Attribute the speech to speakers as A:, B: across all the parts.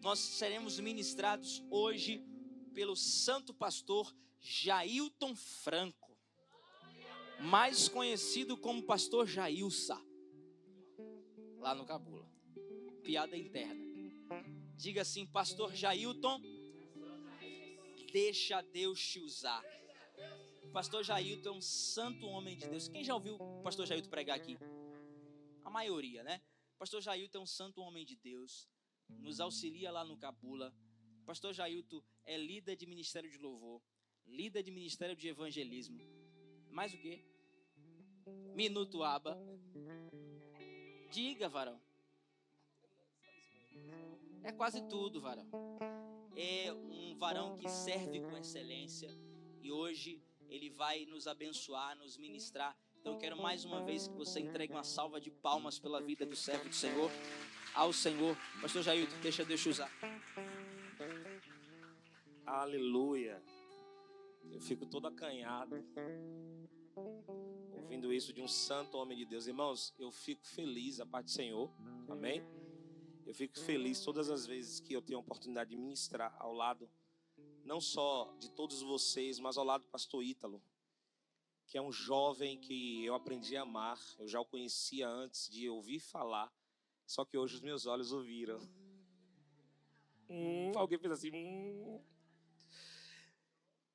A: nós seremos ministrados hoje pelo santo pastor Jailton Franco, mais conhecido como pastor Jailsa, lá no Cabula. Piada interna. Diga assim: pastor Jailton, deixa Deus te usar. O pastor Jailton é um santo homem de Deus. Quem já ouviu o pastor Jailton pregar aqui? A maioria, né? O pastor Jailton é um santo homem de Deus, nos auxilia lá no Cabula. O pastor Jailton é líder de ministério de louvor, líder de ministério de evangelismo. Mais o quê? Minuto Aba. Diga, varão. É quase tudo, varão. É um varão que serve com excelência e hoje ele vai nos abençoar, nos ministrar. Então eu quero mais uma vez que você entregue uma salva de palmas pela vida do servo do Senhor, ao Senhor. Pastor Jailton, deixa Deus te usar.
B: Aleluia. Eu fico todo acanhado ouvindo isso de um santo homem de Deus. Irmãos, eu fico feliz a parte do Senhor. Amém? Eu fico feliz todas as vezes que eu tenho a oportunidade de ministrar ao lado, não só de todos vocês, mas ao lado do pastor Ítalo, que é um jovem que eu aprendi a amar. Eu já o conhecia antes de ouvir falar, só que hoje os meus olhos ouviram. Alguém fez assim.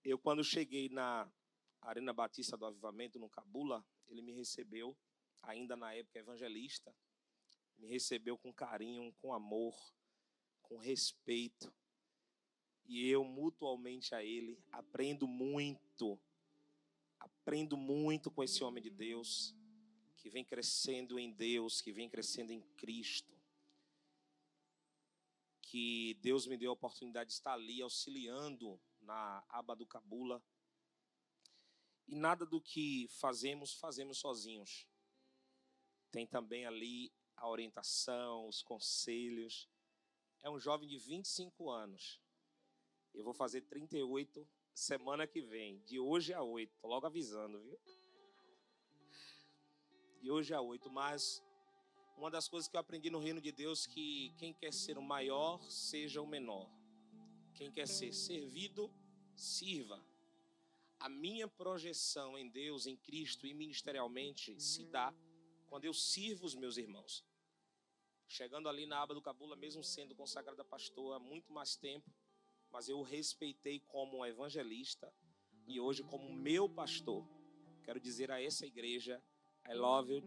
B: Eu, quando cheguei na Arena Batista do Avivamento, no Cabula, ele me recebeu, ainda na época evangelista, me recebeu com carinho, com amor, com respeito. E eu, mutualmente a ele, aprendo muito com esse homem de Deus, que vem crescendo em Deus, que vem crescendo em Cristo. Que Deus me deu a oportunidade de estar ali auxiliando na aba do Cabula. E nada do que fazemos sozinhos. Tem também ali a orientação, os conselhos. É um jovem de 25 anos. Eu vou fazer 38 semana que vem, de hoje a 8. Tô logo avisando, viu? De hoje a 8. Mas uma das coisas que eu aprendi no reino de Deus é que quem quer ser o maior, seja o menor. Quem quer ser servido, sirva. A minha projeção em Deus, em Cristo e ministerialmente se dá quando eu sirvo os meus irmãos. Chegando ali na aba do Cabula, mesmo sendo consagrada pastor há muito mais tempo, mas eu o respeitei como evangelista e hoje como meu pastor. Quero dizer a essa igreja, I love you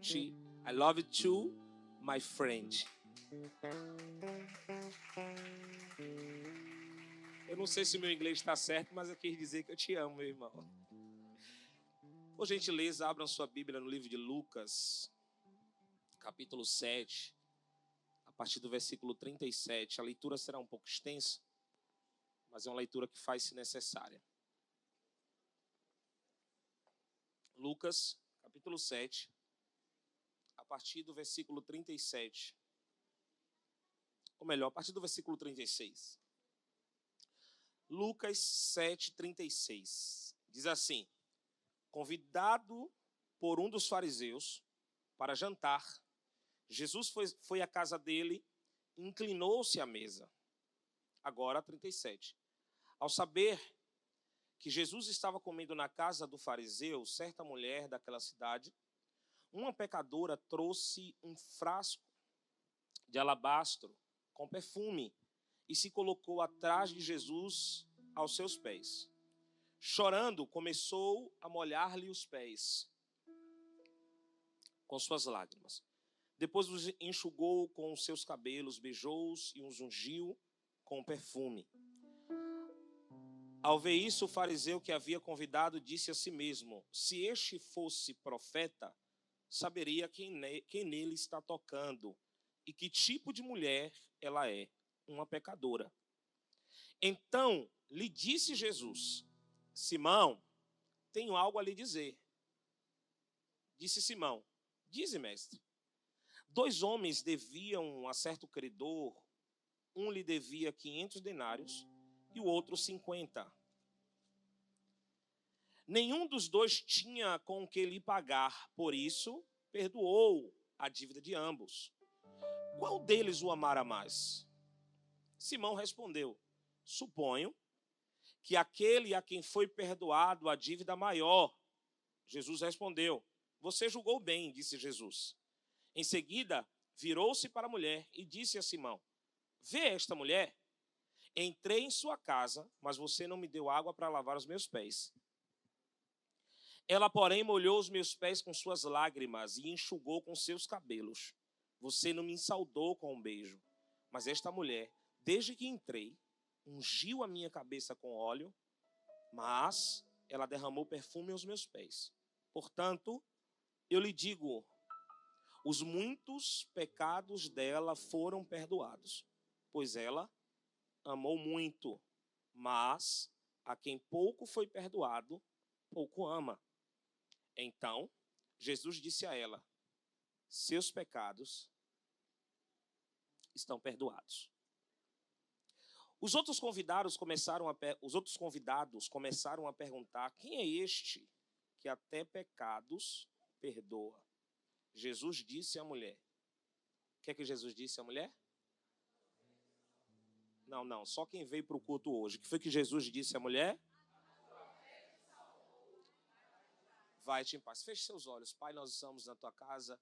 B: too, my friend. Eu não sei se o meu inglês está certo, mas eu quis dizer que eu te amo, meu irmão. Por gentileza, abram sua Bíblia no livro de Lucas, capítulo 7, a partir do versículo 37. A leitura será um pouco extensa, mas é uma leitura que faz-se necessária. Lucas, capítulo 7, a partir do versículo 37. Ou melhor, a partir do versículo 36. Lucas 7, 36. Diz assim: convidado por um dos fariseus para jantar, Jesus foi à casa dele, inclinou-se à mesa. Agora, 37. Ao saber que Jesus estava comendo na casa do fariseu, certa mulher daquela cidade, uma pecadora, trouxe um frasco de alabastro com perfume e se colocou atrás de Jesus aos seus pés. Chorando, começou a molhar-lhe os pés com suas lágrimas. Depois os enxugou com os seus cabelos, beijou-os e os ungiu com perfume. Ao ver isso, o fariseu que havia convidado disse a si mesmo: se este fosse profeta, saberia quem nele está tocando e que tipo de mulher ela é, uma pecadora. Então lhe disse Jesus: Simão, tenho algo a lhe dizer. Disse Simão: dize, mestre. 2 homens deviam a certo credor, um lhe devia 500 denários e o outro 50. Nenhum dos dois tinha com que lhe pagar, por isso perdoou a dívida de ambos. Qual deles o amara mais? Simão respondeu: suponho que aquele a quem foi perdoado a dívida maior. Jesus respondeu: você julgou bem, disse Jesus. Em seguida, virou-se para a mulher e disse a Simão: vê esta mulher? Entrei em sua casa, mas você não me deu água para lavar os meus pés. Ela, porém, molhou os meus pés com suas lágrimas e enxugou com seus cabelos. Você não me saudou com um beijo. Mas esta mulher, desde que entrei, ungiu a minha cabeça com óleo, mas ela derramou perfume aos meus pés. Portanto, eu lhe digo, os muitos pecados dela foram perdoados, pois ela amou muito, mas a quem pouco foi perdoado, pouco ama. Então, Jesus disse a ela: seus pecados estão perdoados. Os outros convidados começaram a perguntar: quem é este que até pecados perdoa? Jesus disse à mulher. O que é que Jesus disse à mulher? Não, só quem veio para o culto hoje. O que foi que Jesus disse à mulher? Vai-te em paz. Feche seus olhos. Pai, nós estamos na tua casa.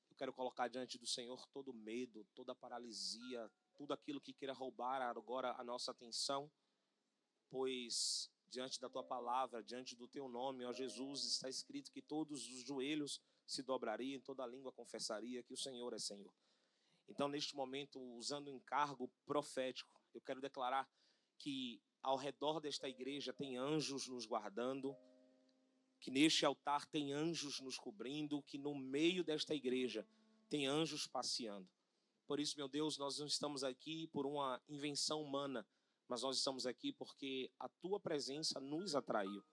B: Eu quero colocar diante do Senhor todo medo, toda paralisia, tudo aquilo que queira roubar agora a nossa atenção, pois diante da tua palavra, diante do teu nome, ó Jesus, está escrito que todos os joelhos se dobrariam, toda a língua confessaria que o Senhor é Senhor. Então, neste momento, usando o encargo profético, eu quero declarar que ao redor desta igreja tem anjos nos guardando, que neste altar tem anjos nos cobrindo, que no meio desta igreja tem anjos passeando. Por isso, meu Deus, nós não estamos aqui por uma invenção humana, mas nós estamos aqui porque a tua presença nos atraiu.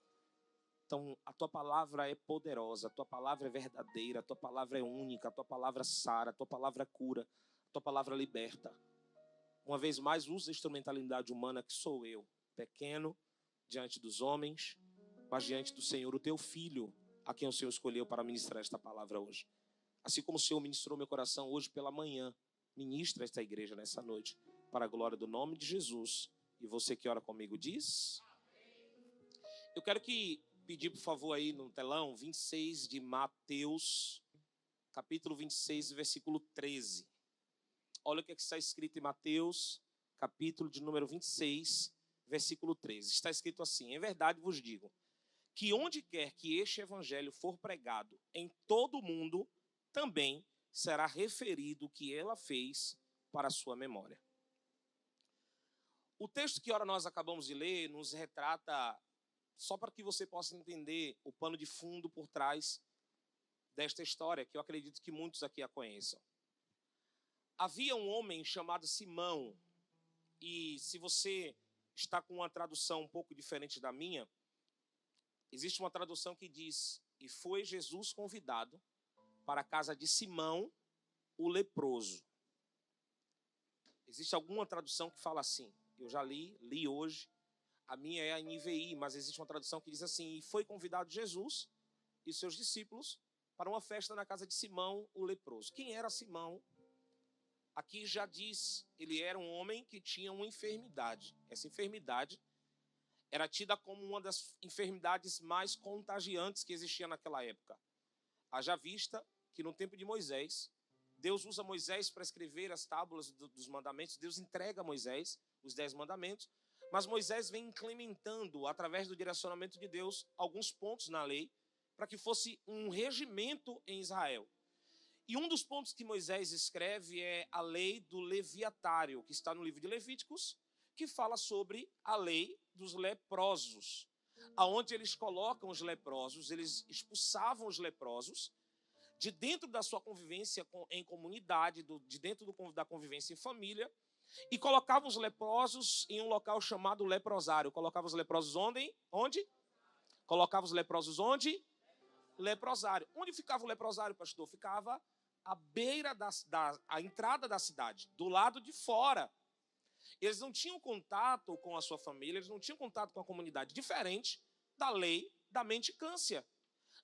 B: Então, a tua palavra é poderosa, a tua palavra é verdadeira, a tua palavra é única, a tua palavra sara, a tua palavra cura, a tua palavra liberta. Uma vez mais, usa a instrumentalidade humana que sou eu, pequeno diante dos homens, mas diante do Senhor, o teu Filho, a quem o Senhor escolheu para ministrar esta palavra hoje. Assim como o Senhor ministrou meu coração hoje pela manhã, ministra esta igreja nessa noite, para a glória do nome de Jesus. E você que ora comigo diz? Eu quero pedir, por favor, aí no telão, 26 de Mateus, capítulo 26, versículo 13. Olha o que está escrito em Mateus, capítulo de número 26, versículo 13. Está escrito assim: em verdade vos digo, que onde quer que este evangelho for pregado em todo o mundo, também será referido o que ela fez para a sua memória. O texto que ora nós acabamos de ler nos retrata, só para que você possa entender o pano de fundo por trás desta história, que eu acredito que muitos aqui a conheçam. Havia um homem chamado Simão, e se você está com uma tradução um pouco diferente da minha, existe uma tradução que diz: e foi Jesus convidado para a casa de Simão, o leproso. Existe alguma tradução que fala assim, eu já li hoje, a minha é a NVI, mas existe uma tradução que diz assim: e foi convidado Jesus e seus discípulos para uma festa na casa de Simão, o leproso. Quem era Simão? Aqui já diz, ele era um homem que tinha uma enfermidade. Essa enfermidade era tida como uma das enfermidades mais contagiantes que existia naquela época. Haja vista que no tempo de Moisés, Deus usa Moisés para escrever as tábuas dos mandamentos, Deus entrega a Moisés os 10 mandamentos, mas Moisés vem implementando, através do direcionamento de Deus, alguns pontos na lei, para que fosse um regimento em Israel. E um dos pontos que Moisés escreve é a lei do leviatário, que está no livro de Levíticos, que fala sobre a lei dos leprosos, aonde eles colocam os leprosos, eles expulsavam os leprosos de dentro da sua convivência em comunidade, de dentro da convivência em família, e colocavam os leprosos em um local chamado leprosário. Colocavam os leprosos onde? Colocavam os leprosos onde? Leprosário. Onde ficava o leprosário, pastor? Ficava à beira a entrada da cidade, do lado de fora. Eles não tinham contato com a sua família, eles não tinham contato com a comunidade, diferente da lei da mendicância.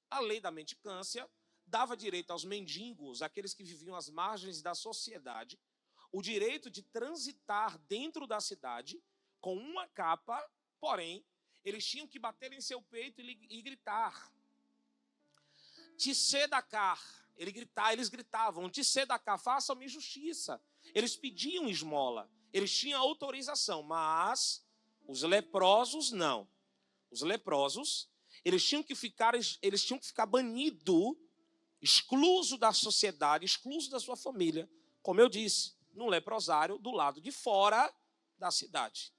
B: A lei da mendicância dava direito aos mendigos, aqueles que viviam às margens da sociedade, o direito de transitar dentro da cidade com uma capa, porém, eles tinham que bater em seu peito e gritar: Tsedacar. Eles gritavam: Tsedacar, façam-me justiça. Eles pediam esmola, eles tinham autorização, mas os leprosos não. Os leprosos, eles tinham que ficar banidos, excluso da sociedade, excluso da sua família, como eu disse, num leprosário do lado de fora da cidade.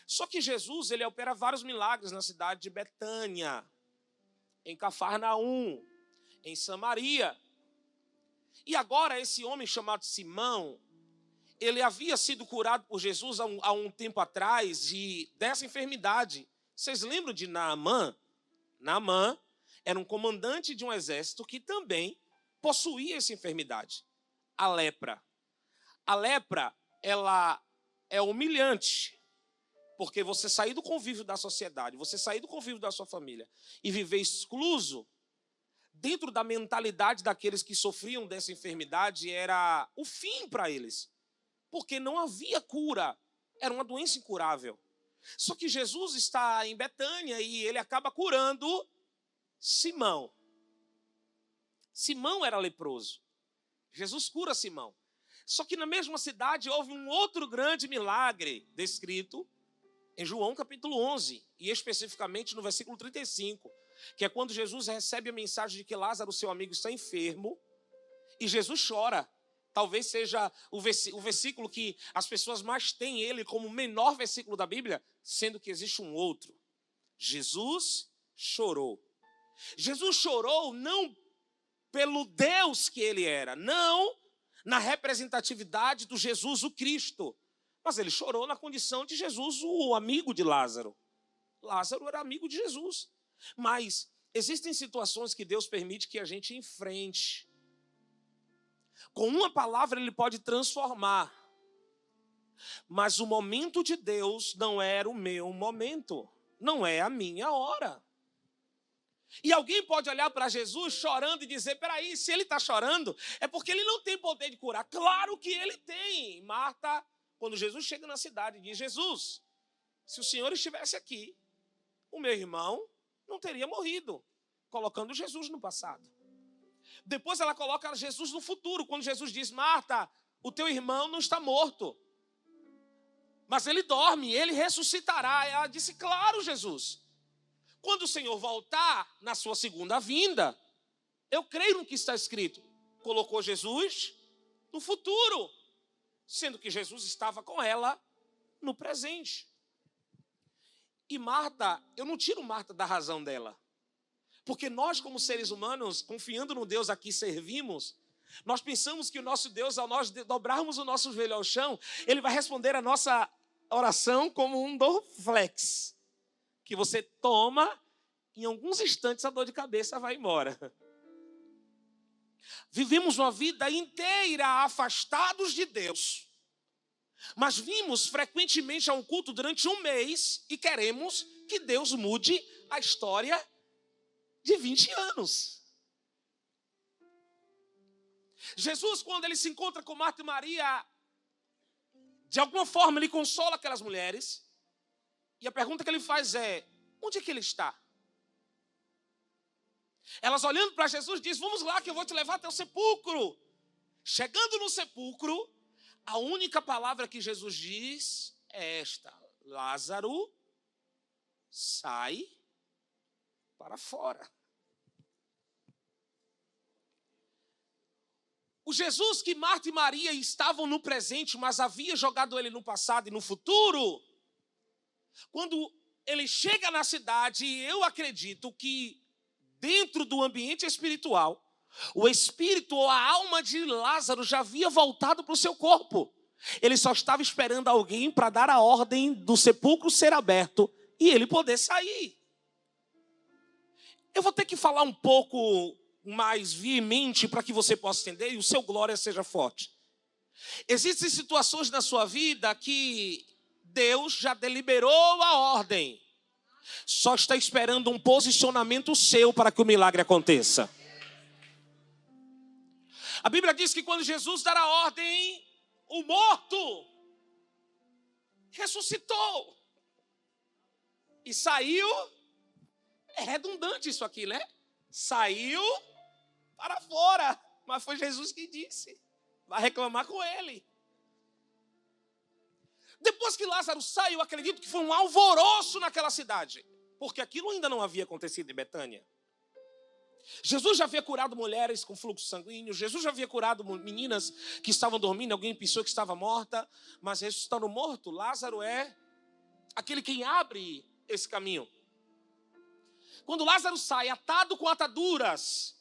B: Só que Jesus, ele opera vários milagres na cidade de Betânia, em Cafarnaum, em Samaria. E agora esse homem chamado Simão, ele havia sido curado por Jesus há um tempo atrás dessa enfermidade. Vocês lembram de Naamã? Naamã era um comandante de um exército que também possuía essa enfermidade, a lepra. A lepra, ela é humilhante, porque você sair do convívio da sociedade, você sair do convívio da sua família e viver excluso, dentro da mentalidade daqueles que sofriam dessa enfermidade, era o fim para eles, porque não havia cura, era uma doença incurável. Só que Jesus está em Betânia e ele acaba curando Simão. Simão era leproso. Jesus cura Simão. Só que na mesma cidade houve um outro grande milagre descrito em João capítulo 11, e especificamente no versículo 35, que é quando Jesus recebe a mensagem de que Lázaro, seu amigo, está enfermo, e Jesus chora. Talvez seja o versículo que as pessoas mais têm ele como o menor versículo da Bíblia, sendo que existe um outro. Jesus chorou. Jesus chorou não pelo Deus que ele era, não na representatividade do Jesus, o Cristo, mas ele chorou na condição de Jesus, o amigo de Lázaro. Lázaro era amigo de Jesus. Mas existem situações que Deus permite que a gente enfrente. Com uma palavra ele pode transformar. Mas o momento de Deus não era o meu momento. Não é a minha hora. E alguém pode olhar para Jesus chorando e dizer: peraí, se ele está chorando, é porque ele não tem poder de curar. Claro que ele tem. Marta, quando Jesus chega na cidade, diz: Jesus, se o Senhor estivesse aqui, o meu irmão não teria morrido, colocando Jesus no passado. Depois ela coloca Jesus no futuro, quando Jesus diz: Marta, o teu irmão não está morto, mas ele dorme, ele ressuscitará. Ela disse: claro, Jesus, quando o Senhor voltar na sua segunda vinda, eu creio no que está escrito. Colocou Jesus no futuro, sendo que Jesus estava com ela no presente. E Marta, eu não tiro Marta da razão dela. Porque nós, como seres humanos, confiando no Deus a que servimos, nós pensamos que o nosso Deus, ao nós dobrarmos o nosso joelho ao chão, ele vai responder a nossa oração como um Dorflex, que você toma, em alguns instantes a dor de cabeça vai embora. Vivemos uma vida inteira afastados de Deus, mas vimos frequentemente a um culto durante um mês e queremos que Deus mude a história de 20 anos. Jesus, quando ele se encontra com Marta e Maria, de alguma forma ele consola aquelas mulheres, e a pergunta que ele faz é: onde é que ele está? Elas, olhando para Jesus, dizem: vamos lá que eu vou te levar até o sepulcro. Chegando no sepulcro, a única palavra que Jesus diz é esta: Lázaro, sai para fora. O Jesus que Marta e Maria estavam no presente, mas havia jogado ele no passado e no futuro, quando ele chega na cidade, eu acredito que dentro do ambiente espiritual, o espírito ou a alma de Lázaro já havia voltado para o seu corpo. Ele só estava esperando alguém para dar a ordem do sepulcro ser aberto e ele poder sair. Eu vou ter que falar um pouco mais veemente para que você possa entender e o seu glória seja forte. Existem situações na sua vida que Deus já deliberou a ordem. Só está esperando um posicionamento seu para que o milagre aconteça. A Bíblia diz que quando Jesus dar a ordem, o morto ressuscitou. E saiu, é redundante isso aqui, né? Saiu para fora, mas foi Jesus que disse, vai reclamar com ele. Depois que Lázaro saiu, eu acredito que foi um alvoroço naquela cidade, porque aquilo ainda não havia acontecido em Betânia. Jesus já havia curado mulheres com fluxo sanguíneo, Jesus já havia curado meninas que estavam dormindo, alguém pensou que estava morta, mas ressuscitando morto, Lázaro é aquele quem abre esse caminho. Quando Lázaro sai atado com ataduras,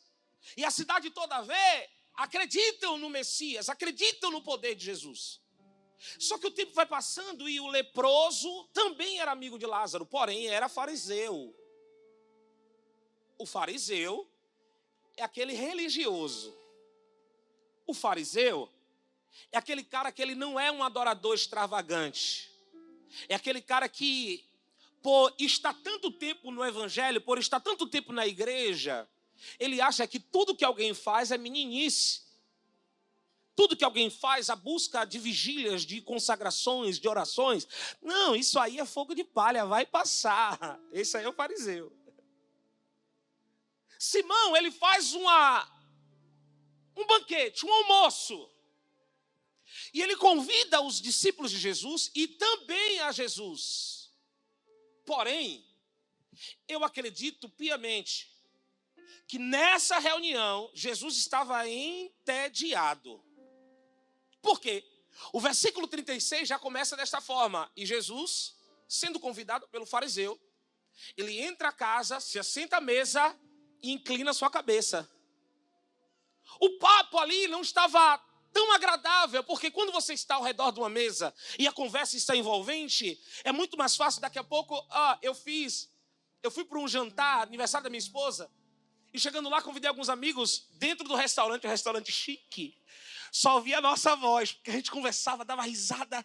B: e a cidade toda vê, acreditam no Messias, acreditam no poder de Jesus. Só que o tempo vai passando e o leproso também era amigo de Lázaro, porém era fariseu. O fariseu é aquele religioso. O fariseu é aquele cara que ele não é um adorador extravagante. É aquele cara que, por estar tanto tempo no evangelho, por estar tanto tempo na igreja, ele acha que tudo que alguém faz é meninice. Tudo que alguém faz, a busca de vigílias, de consagrações, de orações, não, isso aí é fogo de palha, vai passar. Esse aí é o fariseu. Simão, ele faz um banquete, um almoço. E ele convida os discípulos de Jesus e também a Jesus. Porém, eu acredito piamente que nessa reunião, Jesus estava entediado. Por quê? O versículo 36 já começa desta forma. E Jesus, sendo convidado pelo fariseu, ele entra a casa, se assenta à mesa e inclina sua cabeça. O papo ali não estava tão agradável, porque quando você está ao redor de uma mesa e a conversa está envolvente, é muito mais fácil. Daqui a pouco, eu fui para um jantar, aniversário da minha esposa, e chegando lá convidei alguns amigos dentro do restaurante, um restaurante chique. Só ouvia a nossa voz, porque a gente conversava, dava risada,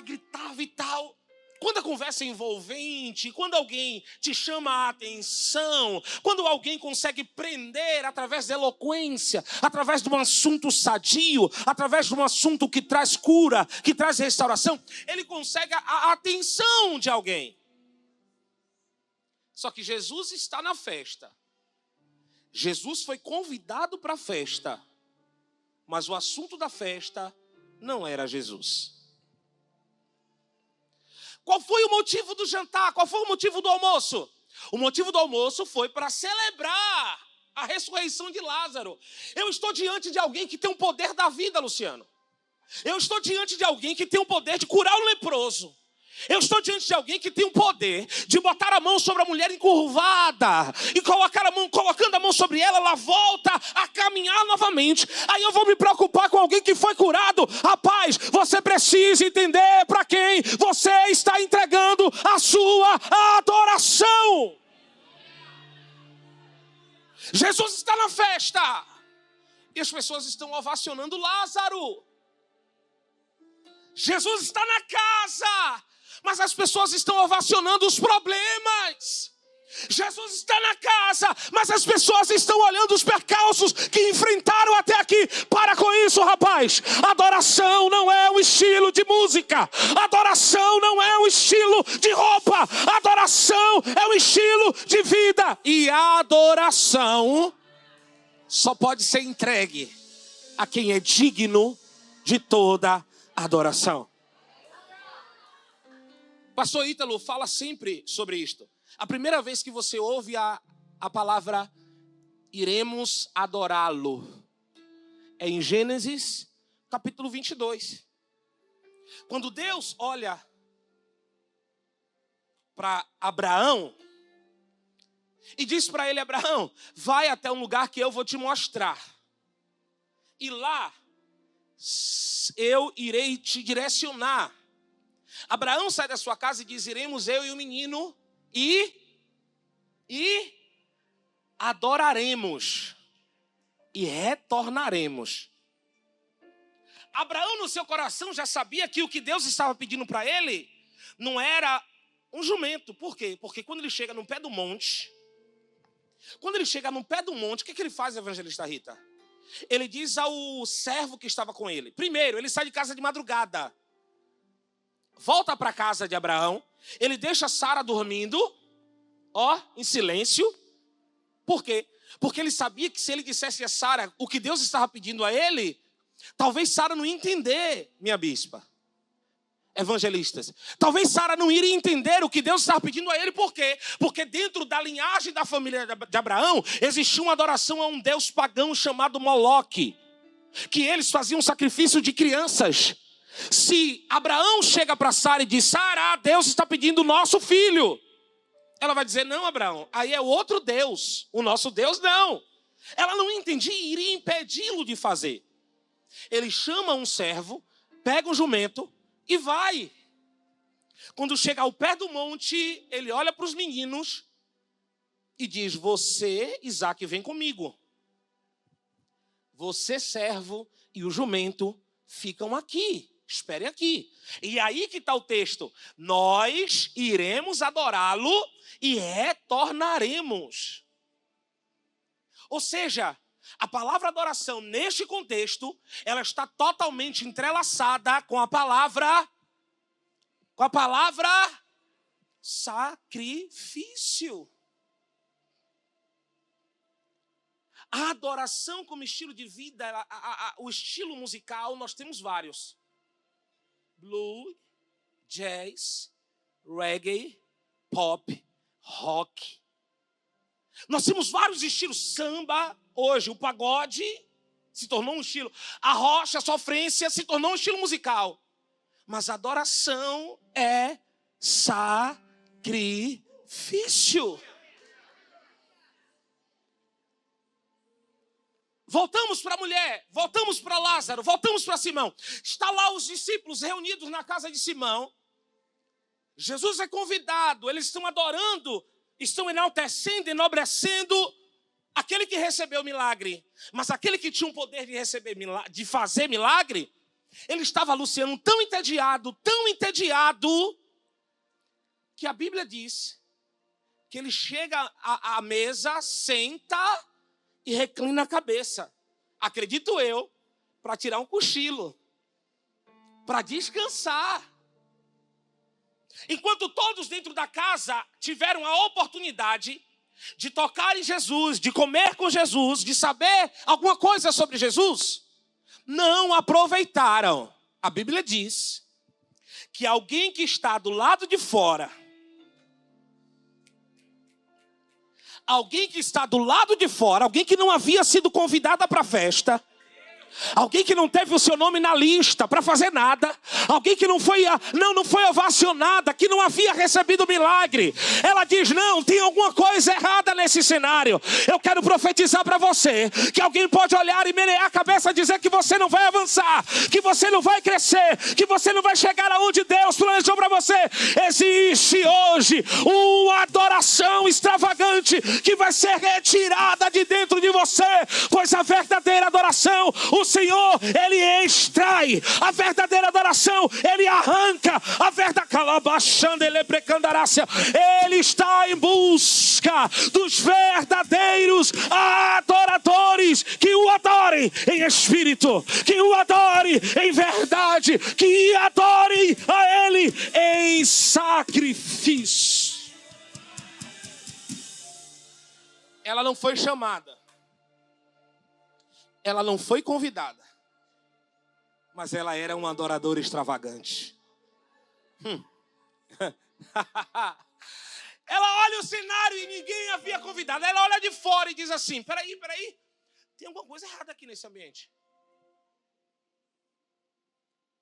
B: gritava e tal. Quando a conversa é envolvente, quando alguém te chama a atenção, quando alguém consegue prender através da eloquência, através de um assunto sadio, através de um assunto que traz cura, que traz restauração, ele consegue a atenção de alguém. Só que Jesus está na festa. Jesus foi convidado para a festa, mas o assunto da festa não era Jesus. Qual foi o motivo do jantar? Qual foi o motivo do almoço? O motivo do almoço foi para celebrar a ressurreição de Lázaro. Eu estou diante de alguém que tem o poder da vida, Luciano. Eu estou diante de alguém que tem o poder de curar o leproso. Eu estou diante de alguém que tem o poder de botar a mão sobre a mulher encurvada e colocando a mão sobre ela, ela volta a caminhar novamente. Aí eu vou me preocupar com alguém que foi curado. Rapaz, você precisa entender para quem você está entregando a sua adoração. Jesus está na festa e as pessoas estão ovacionando Lázaro. Jesus está na casa, mas as pessoas estão ovacionando os problemas. Jesus está na casa, mas as pessoas estão olhando os percalços que enfrentaram até aqui. Para com isso, rapaz. Adoração não é um estilo de música. Adoração não é um estilo de roupa. Adoração é um estilo de vida. E a adoração só pode ser entregue a quem é digno de toda adoração. Pastor Ítalo fala sempre sobre isto. A primeira vez que você ouve a palavra iremos adorá-lo é em Gênesis capítulo 22. Quando Deus olha para Abraão e diz para ele: Abraão, vai até um lugar que eu vou te mostrar. E lá eu irei te direcionar. Abraão sai da sua casa e diz: iremos eu e o menino e adoraremos e retornaremos. Abraão no seu coração já sabia que o que Deus estava pedindo para ele não era um jumento. Por quê? Porque quando ele chega no pé do monte, o que ele faz, evangelista Rita? ele diz ao servo que estava com ele. Primeiro, ele sai de casa de madrugada. Volta para a casa de Abraão. Ele deixa Sara dormindo, em silêncio. Por quê? Porque ele sabia que se ele dissesse a Sara o que Deus estava pedindo a ele, talvez Sara não ia entender, minha bispa. Evangelistas. Talvez Sara não iria entender o que Deus estava pedindo a ele. Por quê? Porque dentro da linhagem da família de Abraão existia uma adoração a um deus pagão chamado Moloque, que eles faziam sacrifício de crianças. Se Abraão chega para Sara e diz: Sara, Deus está pedindo o nosso filho, ela vai dizer: não, Abraão, aí é outro Deus, o nosso Deus não. Ela não entendia e iria impedi-lo de fazer. Ele chama um servo, pega um jumento e vai. Quando chega ao pé do monte, ele olha para os meninos e diz: você, Isaque, vem comigo. Você, servo, e o jumento ficam aqui. Espere aqui. E aí que está o texto. Nós iremos adorá-lo e retornaremos. Ou seja, a palavra adoração, neste contexto, ela está totalmente entrelaçada com a palavra sacrifício. A adoração como estilo de vida, o estilo musical, nós temos vários. Blues, jazz, reggae, pop, rock. Nós temos vários estilos. Samba, hoje, o pagode se tornou um estilo. A rocha, a sofrência se tornou um estilo musical. Mas a adoração é sacrifício. Voltamos para a mulher, voltamos para Lázaro, voltamos para Simão. Está lá os discípulos reunidos na casa de Simão. Jesus é convidado, eles estão adorando, estão enaltecendo, enobrecendo aquele que recebeu o milagre. Mas aquele que tinha o poder de fazer milagre, ele estava, Luciano, tão entediado, que a Bíblia diz que ele chega à mesa, senta e reclina a cabeça. Acredito eu, para tirar um cochilo, para descansar. Enquanto todos dentro da casa tiveram a oportunidade de tocar em Jesus, de comer com Jesus, de saber alguma coisa sobre Jesus, não aproveitaram. A Bíblia diz que alguém que está do lado de fora, alguém que não havia sido convidada para a festa, alguém que não teve o seu nome na lista para fazer nada, alguém que não foi ovacionada, que não havia recebido o milagre, ela diz: não, tem alguma coisa errada nesse cenário. Eu quero profetizar para você que alguém pode olhar e menear a cabeça e dizer que você não vai avançar, que você não vai crescer, que você não vai chegar aonde Deus planejou para você. Existe hoje uma adoração extravagante que vai ser retirada de dentro de você, pois a verdadeira adoração, o Senhor, Ele extrai. A verdadeira adoração, Ele arranca. A verdadeira Ele está em busca dos verdadeiros adoradores que o adorem em espírito, que o adorem em verdade, que adorem a Ele em sacrifício. Ela não foi chamada, ela não foi convidada, mas ela era uma adoradora extravagante. Ela olha o cenário e ninguém havia convidado. Ela olha de fora e diz assim: peraí, tem alguma coisa errada aqui nesse ambiente.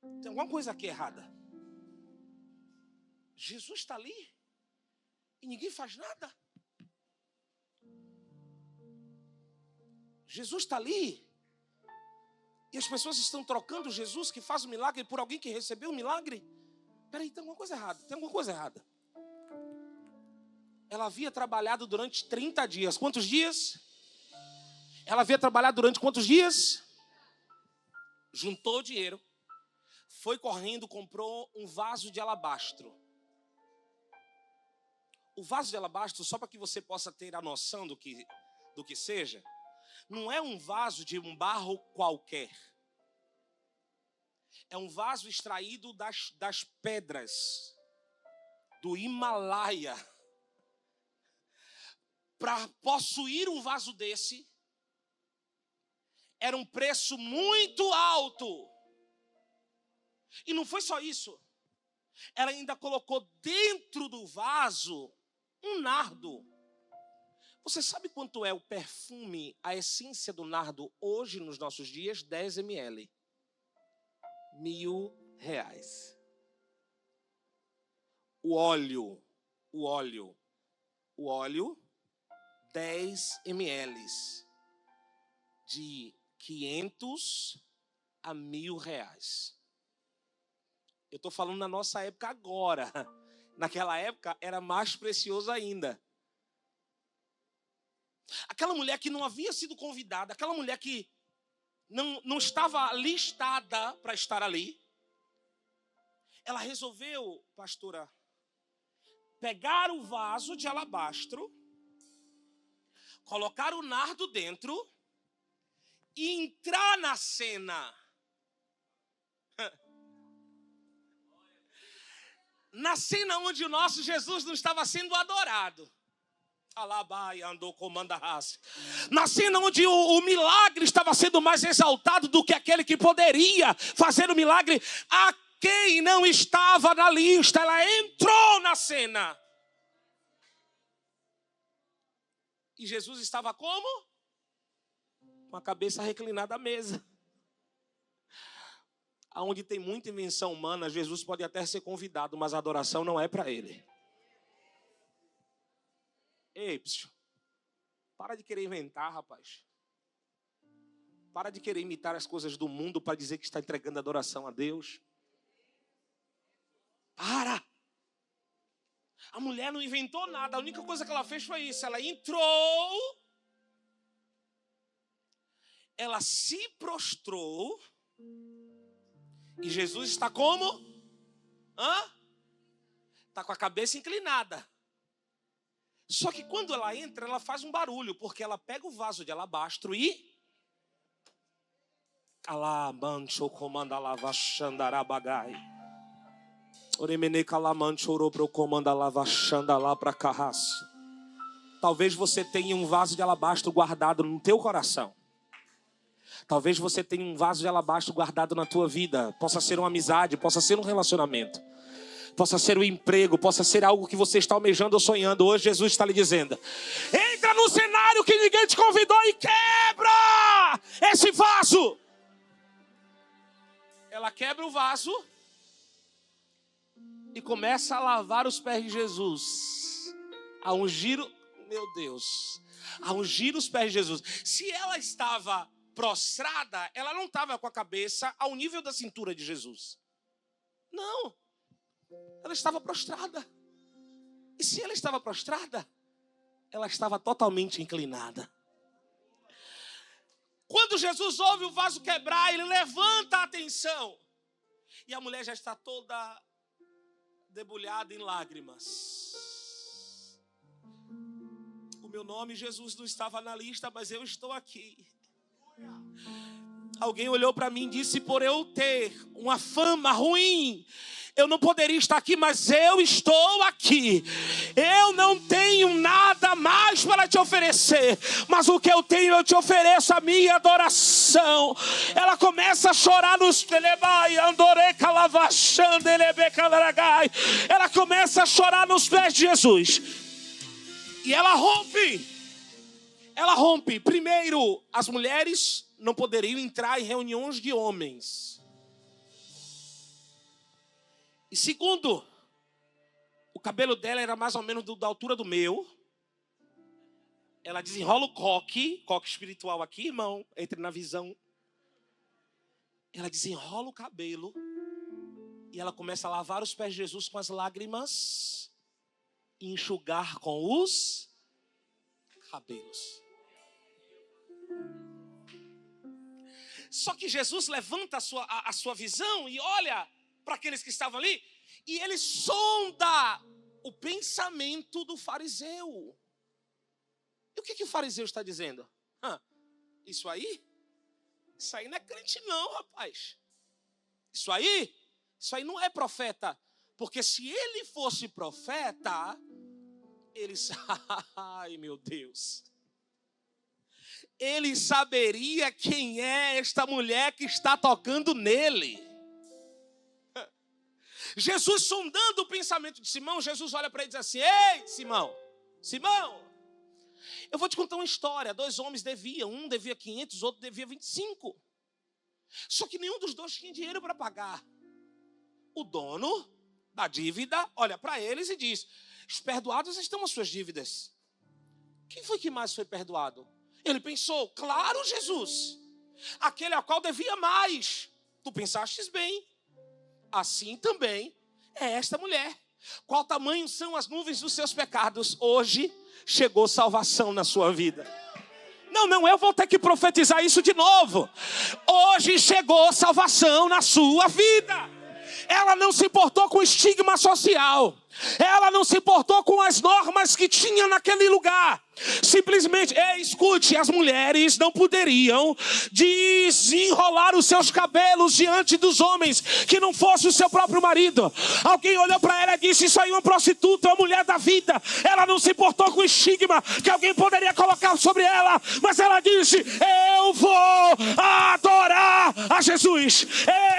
B: Tem alguma coisa aqui errada. Jesus está ali e ninguém faz nada. Jesus está ali e as pessoas estão trocando Jesus que faz o milagre por alguém que recebeu o milagre. Peraí, tem alguma coisa errada. Ela havia trabalhado durante 30 dias. Quantos dias? Ela havia trabalhado durante quantos dias? Juntou dinheiro, foi correndo, comprou um vaso de alabastro. O vaso de alabastro, só para que você possa ter a noção do que seja, não é um vaso de um barro qualquer. É um vaso extraído das pedras do Himalaia. Para possuir um vaso desse, era um preço muito alto. E não foi só isso. Ela ainda colocou dentro do vaso um nardo. Você sabe quanto é o perfume, a essência do nardo hoje nos nossos dias? 10 ml. R$1.000. O óleo, 10 ml. De 500 a R$1.000. Eu estou falando na nossa época agora. Naquela época era mais precioso ainda. Aquela mulher que não havia sido convidada, aquela mulher que não estava listada para estar ali, ela resolveu, pastora, pegar o vaso de alabastro, colocar o nardo dentro e entrar na cena. Na cena onde o nosso Jesus não estava sendo adorado. Alabai andou comanda raça. Na cena onde o milagre estava sendo mais exaltado do que aquele que poderia fazer o milagre, a quem não estava na lista, ela entrou na cena. E Jesus estava como? Com a cabeça reclinada à mesa. Aonde tem muita invenção humana, Jesus pode até ser convidado, mas a adoração não é para ele. Ei, para de querer inventar, rapaz. Para de querer imitar as coisas do mundo para dizer que está entregando adoração a Deus. Para! A mulher não inventou nada, a única coisa que ela fez foi isso. Ela entrou, ela se prostrou, e Jesus está como? Está com a cabeça inclinada. Só que quando ela entra, ela faz um barulho, porque ela pega o vaso de alabastro e... Alamancho comanda lava xandarabagai. Oremene calamancho orobro comanda lava xandalá pra carraço. Talvez você tenha um vaso de alabastro guardado no teu coração. Talvez você tenha um vaso de alabastro guardado na tua vida. Possa ser uma amizade, possa ser um relacionamento, possa ser um emprego, possa ser algo que você está almejando ou sonhando. Hoje Jesus está lhe dizendo: entra no cenário que ninguém te convidou e quebra esse vaso. Ela quebra o vaso e começa a lavar os pés de Jesus, a ungir, meu Deus, a ungir os pés de Jesus. Se ela estava prostrada, ela não estava com a cabeça ao nível da cintura de Jesus. Não, ela estava prostrada. E se ela estava prostrada, ela estava totalmente inclinada. Quando Jesus ouve o vaso quebrar, ele levanta a atenção. E a mulher já está toda debulhada em lágrimas. O meu nome, Jesus, não estava na lista, mas eu estou aqui. Alguém olhou para mim e disse: por eu ter uma fama ruim, eu não poderia estar aqui, mas eu estou aqui. Eu não tenho nada mais para te oferecer, mas o que eu tenho eu te ofereço, a minha adoração. Ela começa a chorar nos... Ela começa a chorar nos pés de Jesus. E ela rompe. Primeiro, as mulheres não poderiam entrar em reuniões de homens. E segundo, o cabelo dela era mais ou menos da altura do meu. Ela desenrola o coque espiritual aqui, irmão, entre na visão. Ela desenrola o cabelo e ela começa a lavar os pés de Jesus com as lágrimas e enxugar com os cabelos. Só que Jesus levanta a sua visão e olha para aqueles que estavam ali, e ele sonda o pensamento do fariseu. E o que o fariseu está dizendo? Isso aí não é crente não, rapaz. Isso aí não é profeta. Porque se ele fosse profeta, ele... Ai, meu Deus. Ele saberia quem é esta mulher que está tocando nele. Jesus, sondando o pensamento de Simão, Jesus olha para ele e diz assim: ei, Simão, eu vou te contar uma história. 2 homens deviam, um devia 500, outro devia 25. Só que nenhum dos dois tinha dinheiro para pagar. O dono da dívida olha para eles e diz: os perdoados estão as suas dívidas. Quem foi que mais foi perdoado? Ele pensou: claro, Jesus, aquele ao qual devia mais. Tu pensastes bem. Assim também é esta mulher. Qual tamanho são as nuvens dos seus pecados? Hoje chegou salvação na sua vida. Não, eu vou ter que profetizar isso de novo. Hoje chegou salvação na sua vida. Ela não se importou com o estigma social. Ela não se importou com as normas que tinha naquele lugar. Simplesmente, escute, as mulheres não poderiam desenrolar os seus cabelos diante dos homens que não fosse o seu próprio marido. Alguém olhou para ela e disse: isso aí é uma prostituta, é uma mulher da vida. Ela não se importou com o estigma que alguém poderia colocar sobre ela, mas ela disse: eu vou adorar a Jesus.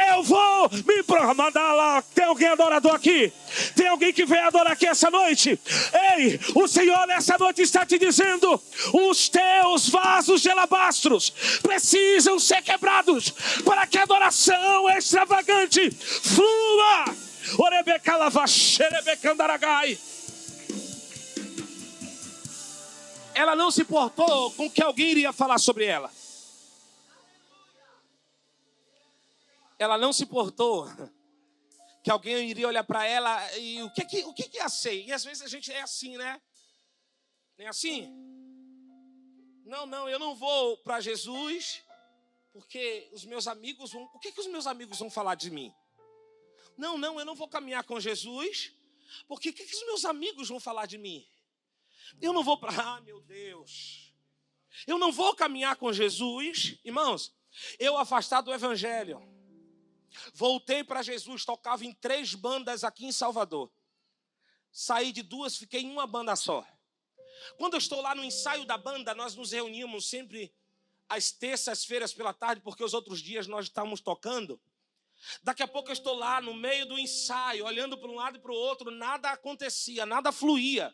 B: Eu vou me mandar lá. Tem alguém adorador aqui? Tem alguém que veio adorar aqui essa noite? Ei, o Senhor nessa noite está te dizendo: os teus vasos de alabastros precisam ser quebrados para que a adoração extravagante flua. Ela não se importou com o que alguém iria falar sobre ela. Ela não se importou que alguém iria olhar para ela e o que ia ser? E às vezes a gente é assim, né? Nem assim? Não, eu não vou para Jesus porque os meus amigos vão... O que os meus amigos vão falar de mim? Não, eu não vou caminhar com Jesus porque o que os meus amigos vão falar de mim? Eu não vou para... meu Deus. Eu não vou caminhar com Jesus. Irmãos, eu afastado do evangelho, voltei para Jesus, tocava em 3 bandas aqui em Salvador. Saí de 2, fiquei em uma banda só. Quando eu estou lá no ensaio da banda, nós nos reuníamos sempre às terças-feiras pela tarde, porque os outros dias nós estávamos tocando. Daqui a pouco eu estou lá no meio do ensaio, olhando para um lado e para o outro, nada acontecia, nada fluía.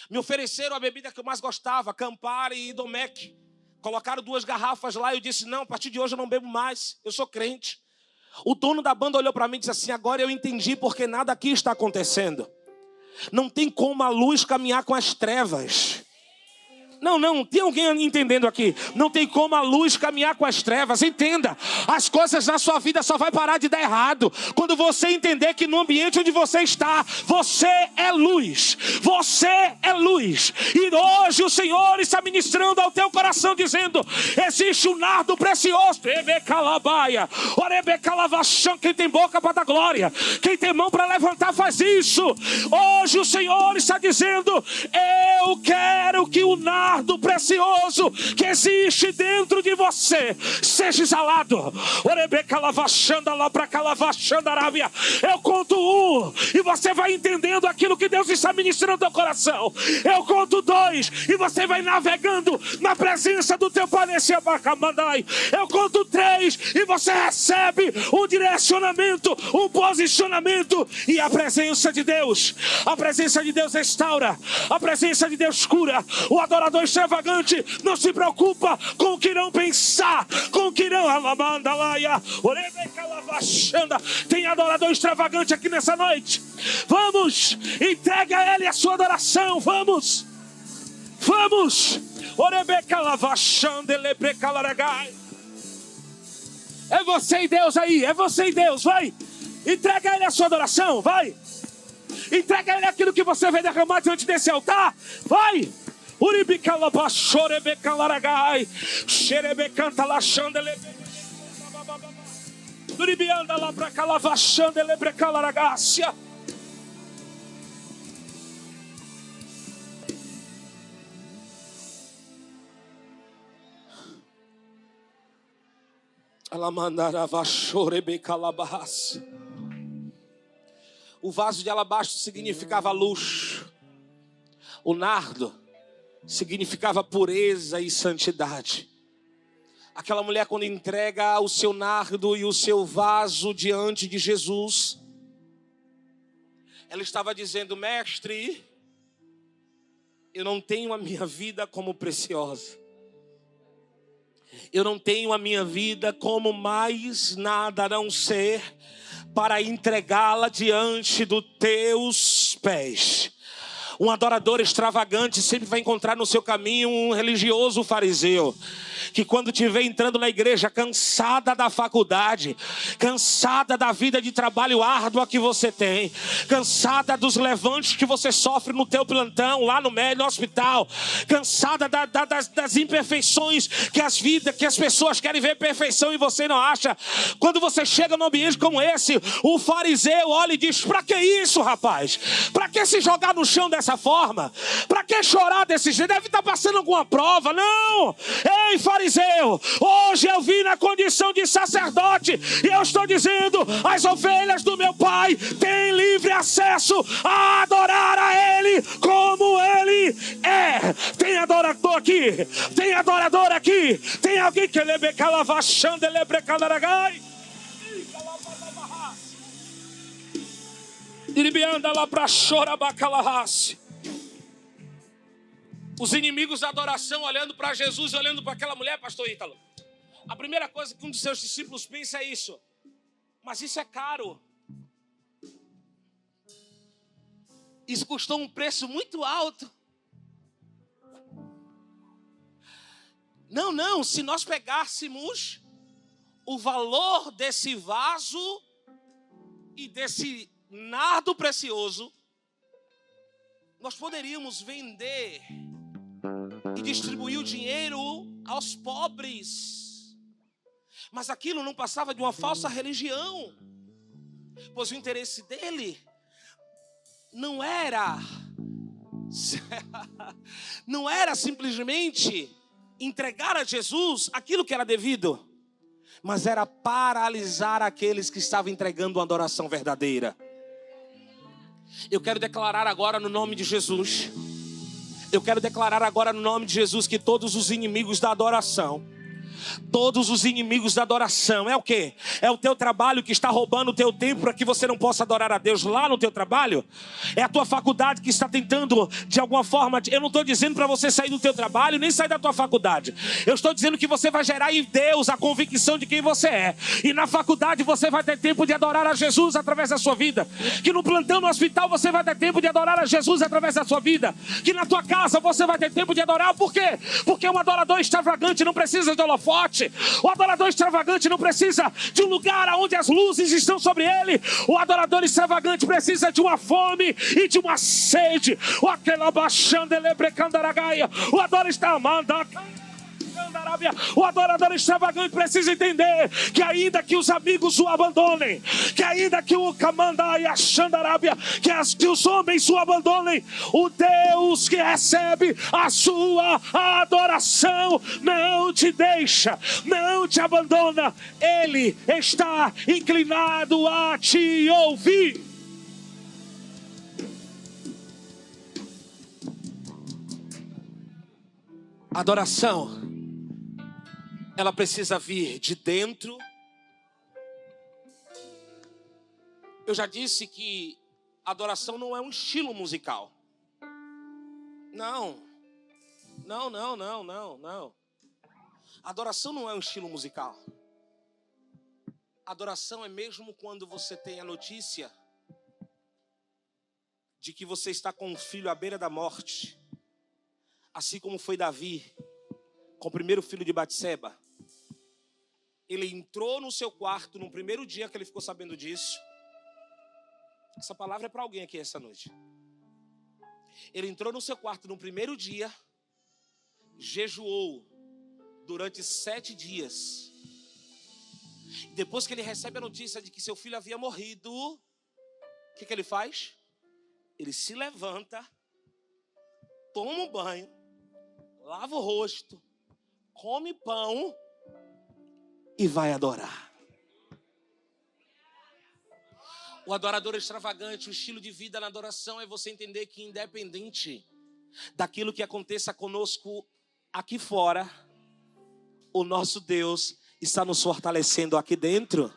B: Me ofereceram a bebida que eu mais gostava, Campari e Domec. Colocaram 2 garrafas lá e eu disse: não, a partir de hoje eu não bebo mais, eu sou crente. O dono da banda olhou para mim e disse assim: agora eu entendi porque nada aqui está acontecendo. Não tem como a luz caminhar com as trevas. Não, tem alguém entendendo aqui? Não tem como a luz caminhar com as trevas. Entenda, as coisas na sua vida só vai parar de dar errado quando você entender que no ambiente onde você está, você é luz. Você é luz. E hoje o Senhor está ministrando ao teu coração dizendo: existe um nardo precioso. Quem tem boca para dar glória, quem tem mão para levantar faz isso. Hoje o Senhor está dizendo: eu quero que o nardo precioso que existe dentro de você seja exalado. Eu conto 1 e você vai entendendo aquilo que Deus está ministrando ao coração. Eu conto 2 e você vai navegando na presença do teu Pai. Eu conto 3 e você recebe um direcionamento, um posicionamento, e a presença de Deus restaura, a presença de Deus cura. O adorador extravagante não se preocupa com o que irão pensar, com o que irão... Tem adorador extravagante aqui nessa noite. Vamos, entregue a Ele a sua adoração. Vamos. É você e Deus aí, é você e Deus, vai. Entrega a Ele a sua adoração, vai. Entrega a Ele aquilo que você vai derramar diante desse altar, vai. Uribicalabachorебecalaragai, xerebecanta laxandele, Uribianda lá pra calavachandele brecalaragácia. O vaso de alabastro significava luxo. O nardo significava pureza e santidade. Aquela mulher, quando entrega o seu nardo e o seu vaso diante de Jesus, ela estava dizendo: mestre, eu não tenho a minha vida como preciosa. Eu não tenho a minha vida como mais nada a não ser para entregá-la diante dos teus pés. Um adorador extravagante sempre vai encontrar no seu caminho um religioso fariseu, que quando te vê entrando na igreja cansada da faculdade, cansada da vida de trabalho árdua que você tem, cansada dos levantes que você sofre no teu plantão, lá no médico, no hospital, cansada das imperfeições que as pessoas querem ver perfeição e você não acha. Quando você chega num ambiente como esse, o fariseu olha e diz: pra que isso, rapaz? Pra que se jogar no chão dessa forma? Pra que chorar desse jeito? Deve estar passando alguma prova. Não! Ei, fariseu, hoje eu vim na condição de sacerdote e eu estou dizendo: as ovelhas do meu pai têm livre acesso a adorar a ele como ele é. Tem adorador aqui, tem adorador aqui, tem alguém que os inimigos da adoração olhando para Jesus, olhando para aquela mulher, pastor Ítalo. A primeira coisa que um dos seus discípulos pensa é isso: mas isso é caro. Isso custou um preço muito alto. Não, se nós pegássemos o valor desse vaso e desse nardo precioso, nós poderíamos vender e distribuir o dinheiro aos pobres. Mas aquilo não passava de uma falsa religião, pois o interesse dele não era simplesmente entregar a Jesus aquilo que era devido, mas era paralisar aqueles que estavam entregando uma adoração verdadeira. Eu quero declarar agora no nome de Jesus, que todos os inimigos da adoração, é o quê? É o teu trabalho que está roubando o teu tempo para que você não possa adorar a Deus lá no teu trabalho? É a tua faculdade que está tentando de alguma forma. Eu não estou dizendo para você sair do teu trabalho, nem sair da tua faculdade. Eu estou dizendo que você vai gerar em Deus a convicção de quem você é. E na faculdade você vai ter tempo de adorar a Jesus através da sua vida. Que no plantão no hospital você vai ter tempo de adorar a Jesus através da sua vida. Que na tua casa você vai ter tempo de adorar. Por quê? Porque um adorador extravagante não precisa de holofote. O adorador extravagante não precisa de um lugar onde as luzes estão sobre ele. O adorador extravagante precisa de uma fome e de uma sede. O adorador extravagante precisa entender que ainda que os amigos o abandonem, que ainda que o Kamandai, a Xandarábia, que os homens o abandonem, o Deus que recebe a sua adoração não te deixa, não te abandona. Ele está inclinado a te ouvir. Adoração, ela precisa vir de dentro. Eu já disse que adoração não é um estilo musical. Não. Adoração não é um estilo musical. Adoração é mesmo quando você tem a notícia de que você está com um filho à beira da morte. Assim como foi Davi com o primeiro filho de Batseba. Ele entrou no seu quarto no primeiro dia que ele ficou sabendo disso. Essa palavra é para alguém aqui essa noite. Ele entrou no seu quarto no primeiro dia, jejuou durante 7 dias. Depois que ele recebe a notícia de que seu filho havia morrido, o que ele faz? Ele se levanta, toma um banho, lava o rosto, come pão e vai adorar. O adorador extravagante, o estilo de vida na adoração é você entender que independente daquilo que aconteça conosco aqui fora, o nosso Deus está nos fortalecendo aqui dentro.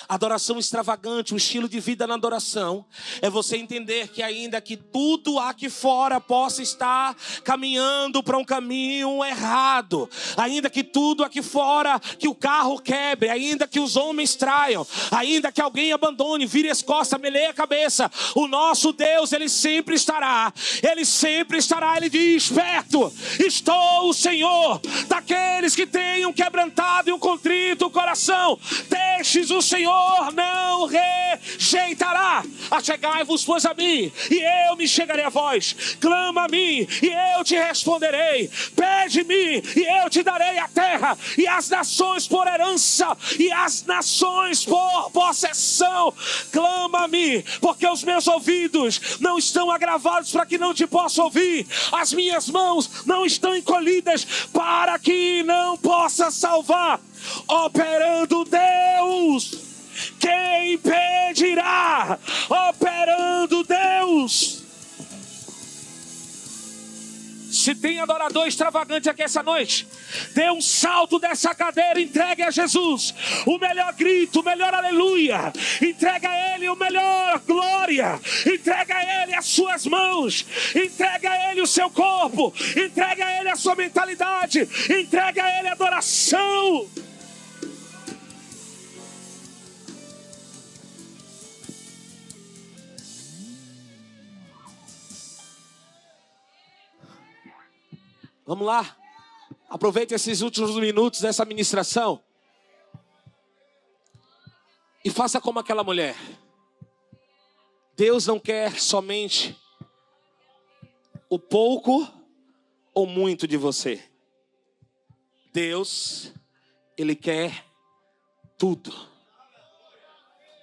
B: Adoração extravagante, o estilo de vida na adoração é você entender que ainda que tudo aqui fora possa estar caminhando para um caminho errado, ainda que tudo aqui fora, que o carro quebre, ainda que os homens traiam, ainda que alguém abandone, vire as costas, meleie a cabeça, o nosso Deus, Ele sempre estará, Ele diz, perto estou o Senhor, daqueles que tenham quebrantado e um contrito coração, deixes o Senhor não rejeitará. Achegai-vos, pois, a mim, e eu me chegarei a vós. Clama a mim, e eu te responderei. Pede-me, e eu te darei a terra, e as nações por herança, e as nações por possessão. Clama a mim, porque os meus ouvidos não estão agravados para que não te possa ouvir. As minhas mãos não estão encolhidas para que não possa salvar. Operando Deus, quem impedirá? Operando Deus. Se tem adorador extravagante aqui essa noite, dê um salto dessa cadeira, entregue a Jesus o melhor grito, o melhor aleluia, entrega a Ele o melhor glória, entrega a Ele as suas mãos, entrega a Ele o seu corpo, entrega a Ele a sua mentalidade, entrega a Ele a adoração. Vamos lá, aproveite esses últimos minutos dessa ministração e faça como aquela mulher. Deus não quer somente o pouco ou muito de você. Deus, Ele quer tudo.